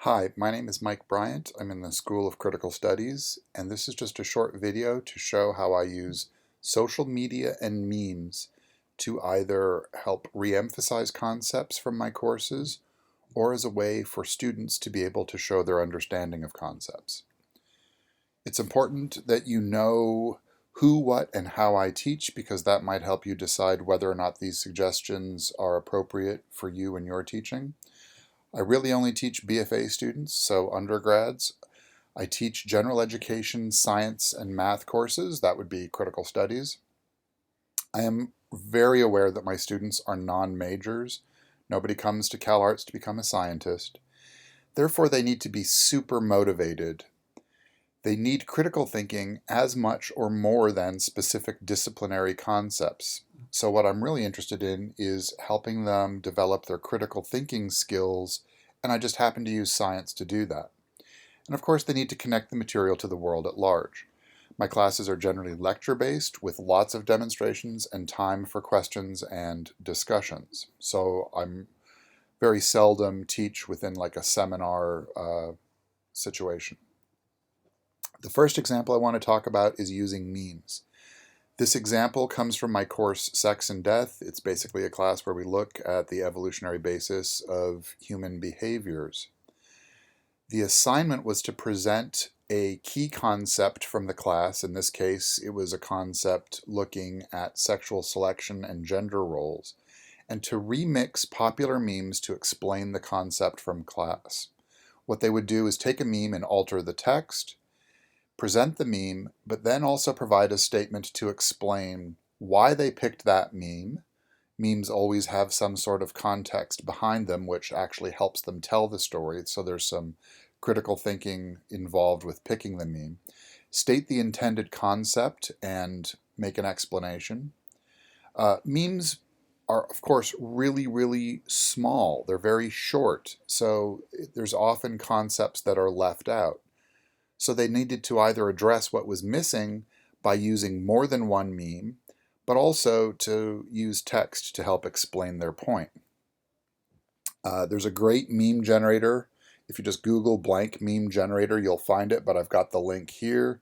Hi, my name is Mike Bryant. I'm in the School of Critical Studies, and this is just a short video to show how I use social media and memes to either help re-emphasize concepts from my courses or as a way for students to be able to show their understanding of concepts. It's important that you know who, what, and how I teach because that might help you decide whether or not these suggestions are appropriate for you and your teaching. I really only teach BFA students, so undergrads. I teach general education, science, and math courses. That would be critical studies. I am very aware that my students are non-majors. Nobody comes to CalArts to become a scientist. Therefore, they need to be super motivated. They need critical thinking as much or more than specific disciplinary concepts. So what I'm really interested in is helping them develop their critical thinking skills, and I just happen to use science to do that. And of course, they need to connect the material to the world at large. My classes are generally lecture-based with lots of demonstrations and time for questions and discussions. So I'm very seldom teach within like a seminar situation. The first example I want to talk about is using memes. This example comes from my course Sex and Death. It's basically a class where we look at the evolutionary basis of human behaviors. The assignment was to present a key concept from the class. In this case, it was a concept looking at sexual selection and gender roles, and to remix popular memes to explain the concept from class. What they would do is take a meme and alter the text, present the meme, but then also provide a statement to explain why they picked that meme. Memes always have some sort of context behind them which actually helps them tell the story, so there's some critical thinking involved with picking the meme. State the intended concept and make an explanation. Memes are, of course, really small. They're very short, so there's often concepts that are left out. So they needed to either address what was missing by using more than one meme, but also to use text to help explain their point. There's a great meme generator. If you just Google blank meme generator, you'll find it, but I've got the link here.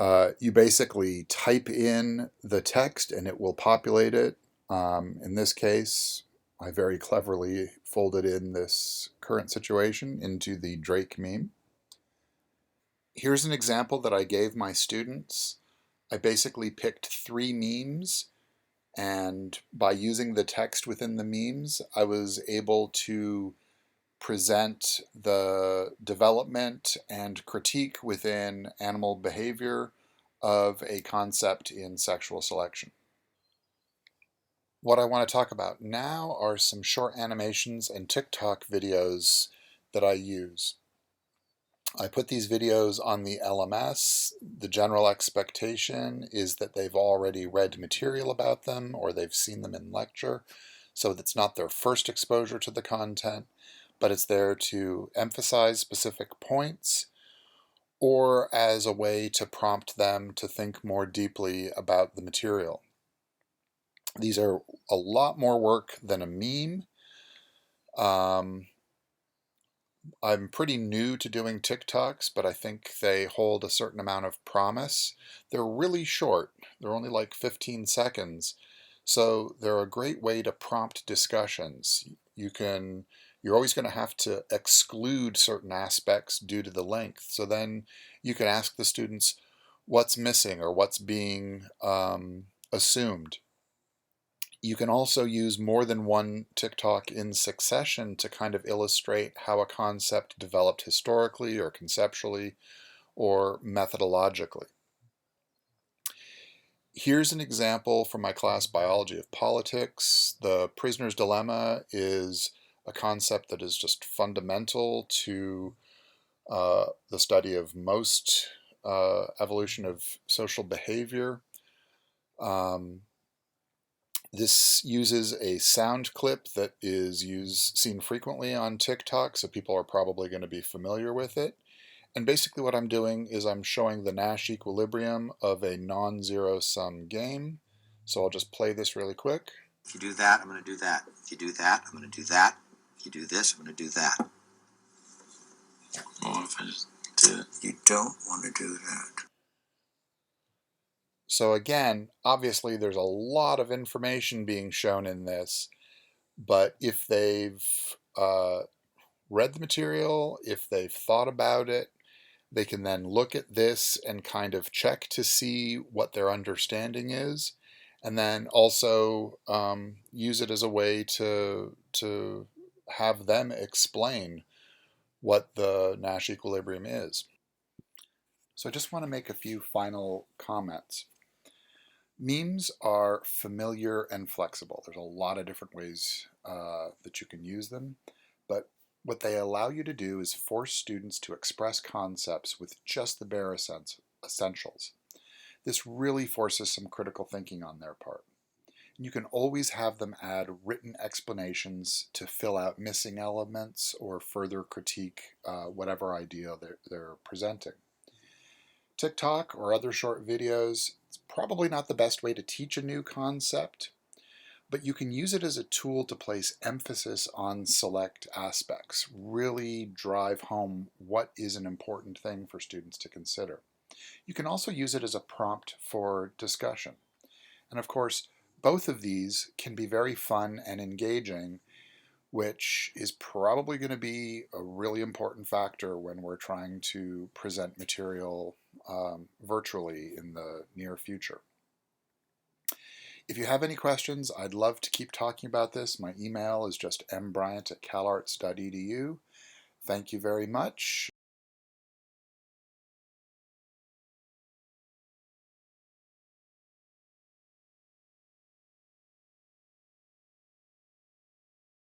You basically type in the text and it will populate it. In this case, I very cleverly folded in this current situation into the Drake meme. Here's an example that I gave my students. I basically picked 3 memes, and by using the text within the memes, I was able to present the development and critique within animal behavior of a concept in sexual selection. What I want to talk about now are some short animations and TikTok videos that I use. I put these videos on the LMS. The general expectation is that they've already read material about them or they've seen them in lecture, so it's not their first exposure to the content, but it's there to emphasize specific points or as a way to prompt them to think more deeply about the material. These are a lot more work than a meme. I'm pretty new to doing TikToks, but I think they hold a certain amount of promise. They're really short. They're only like 15 seconds. So they're a great way to prompt discussions. You're always going to have to exclude certain aspects due to the length. So then you can ask the students what's missing or what's being assumed. You can also use more than one TikTok in succession to kind of illustrate how a concept developed historically or conceptually or methodologically. Here's an example from my class, Biology of Politics. The prisoner's dilemma is a concept that is just fundamental to the study of most evolution of social behavior. This uses a sound clip that is seen frequently on TikTok, so people are probably going to be familiar with it. And basically what I'm doing is I'm showing the Nash equilibrium of a non-zero sum game. So I'll just play this really quick. If you do that, I'm going to do that. If you do that, I'm going to do that. If you do this, I'm going to do that. Well, if I just did. You don't want to do that. So again, obviously there's a lot of information being shown in this, but if they've read the material, if they've thought about it, they can then look at this and kind of check to see what their understanding is, and then also use it as a way to have them explain what the Nash equilibrium is. So I just want to make a few final comments. Memes are familiar and flexible. There's a lot of different ways that you can use them, but what they allow you to do is force students to express concepts with just the bare essentials. This really forces some critical thinking on their part. And you can always have them add written explanations to fill out missing elements or further critique whatever idea they're presenting. TikTok or other short videos, it's probably not the best way to teach a new concept, but you can use it as a tool to place emphasis on select aspects, really drive home what is an important thing for students to consider. You can also use it as a prompt for discussion. And of course, both of these can be very fun and engaging, which is probably going to be a really important factor when we're trying to present material virtually in the near future. If you have any questions, I'd love to keep talking about this. My email is just mbryant@calarts.edu. Thank you very much.